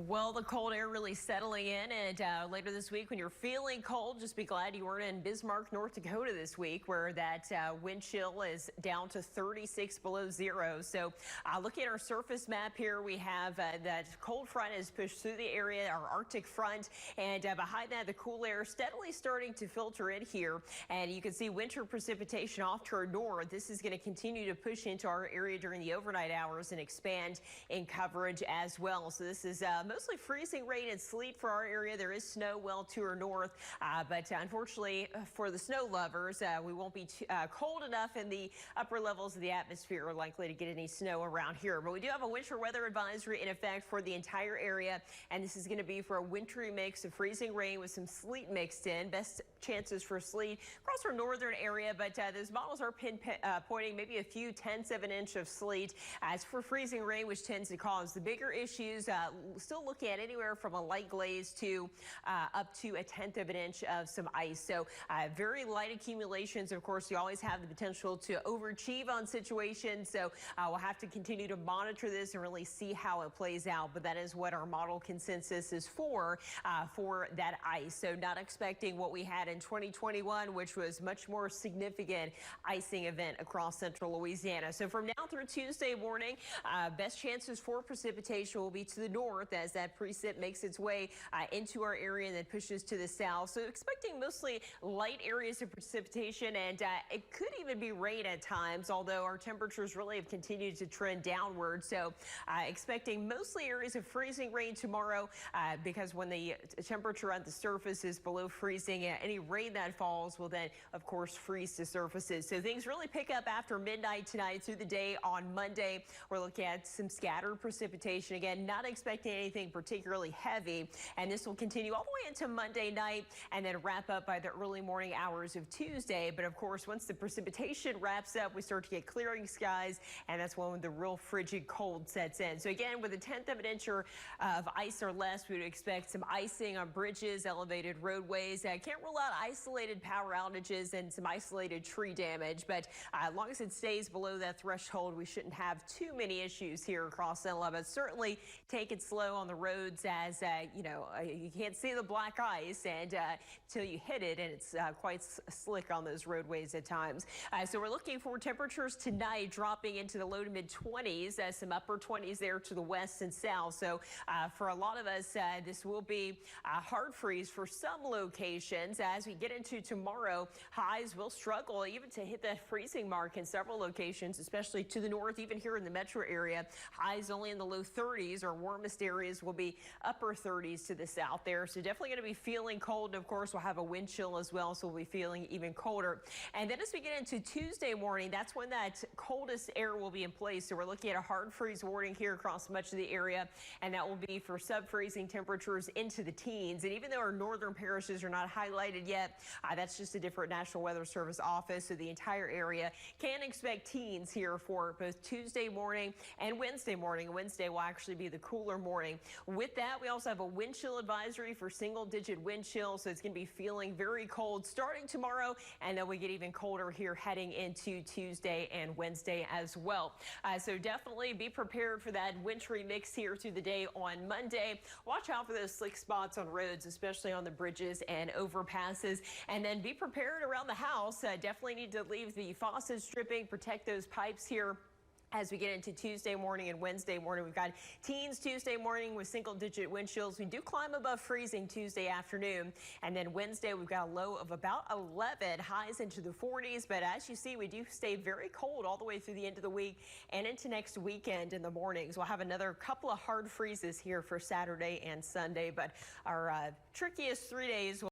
Well, the cold air really settling in, and later this week when you're feeling cold, just be glad you weren't in Bismarck, North Dakota this week, where that wind chill is down to 36 below zero. So looking at our surface map here, we have that cold front has pushed through the area, our Arctic front, and behind that, the cool air steadily starting to filter in here. And you can see winter precipitation off to our north. This is going to continue to push into our area during the overnight hours and expand in coverage as well. So this is mostly freezing rain and sleet for our area. There is snow well to our north, but unfortunately for the snow lovers, we won't be cold enough in the upper levels of the atmosphere. We're likely to get any snow around here, but we do have a winter weather advisory in effect for the entire area, and this is going to be for a wintry mix of freezing rain with some sleet mixed in. Best chances for sleet across our northern area, but those models are pointing maybe a few tenths of an inch of sleet. As for freezing rain, which tends to cause the bigger issues, still looking at anywhere from a light glaze to up to a tenth of an inch of some ice. So very light accumulations. Of course, you always have the potential to overachieve on situations. So we'll have to continue to monitor this and really see how it plays out. But that is what our model consensus is for that ice. So not expecting what we had in 2021, which was much more significant icing event across Central Louisiana. So from now through Tuesday morning, best chances for precipitation will be to the north as that precip makes its way into our area and then pushes to the south. So expecting mostly light areas of precipitation, and it could even be rain at times, although our temperatures really have continued to trend downward. So expecting mostly areas of freezing rain tomorrow because when the temperature at the surface is below freezing, any rain that falls will then, of course, freeze to surfaces. So things really pick up after midnight tonight through the day on Monday. We're looking at some scattered precipitation. Again, not expecting anything particularly heavy, and this will continue all the way into Monday night and then wrap up by the early morning hours of Tuesday. But of course, once the precipitation wraps up, we start to get clearing skies, and that's when the real frigid cold sets in. So again, with a tenth of an inch of ice or less, we would expect some icing on bridges, elevated roadways. Can't rule out isolated power outages and some isolated tree damage, but as long as it stays below that threshold, we shouldn't have too many issues here across Central. But certainly take it slow on the roads, as you can't see the black ice and till you hit it, and it's quite slick on those roadways at times. So we're looking for temperatures tonight dropping into the low to mid 20s, some upper 20s there to the west and south. So for a lot of us, this will be a hard freeze for some locations. As we get into tomorrow, highs will struggle even to hit that freezing mark in several locations, especially to the north, even here in the metro area. Highs only in the low 30s. Our warmest areas will be upper 30s to the south there. So definitely going to be feeling cold. And of course, we'll have a wind chill as well, so we'll be feeling even colder. And then as we get into Tuesday morning, that's when that coldest air will be in place. So we're looking at a hard freeze warning here across much of the area, and that will be for sub-freezing temperatures into the teens. And even though our northern parishes are not highlighted yet, that's just a different National Weather Service office. So the entire area can expect teens here for both Tuesday morning and Wednesday morning. Wednesday will actually be the cooler morning. With that, we also have a wind chill advisory for single-digit wind chill, so it's going to be feeling very cold starting tomorrow, and then we get even colder here heading into Tuesday and Wednesday as well. So definitely be prepared for that wintry mix here through the day on Monday. Watch out for those slick spots on roads, especially on the bridges and overpasses, and then be prepared around the house. Definitely need to leave the faucets dripping, protect those pipes here. As we get into Tuesday morning and Wednesday morning, we've got teens Tuesday morning with single-digit wind chills. We do climb above freezing Tuesday afternoon. And then Wednesday, we've got a low of about 11, highs into the 40s. But as you see, we do stay very cold all the way through the end of the week and into next weekend in the mornings. We'll have another couple of hard freezes here for Saturday and Sunday. But our trickiest 3 days will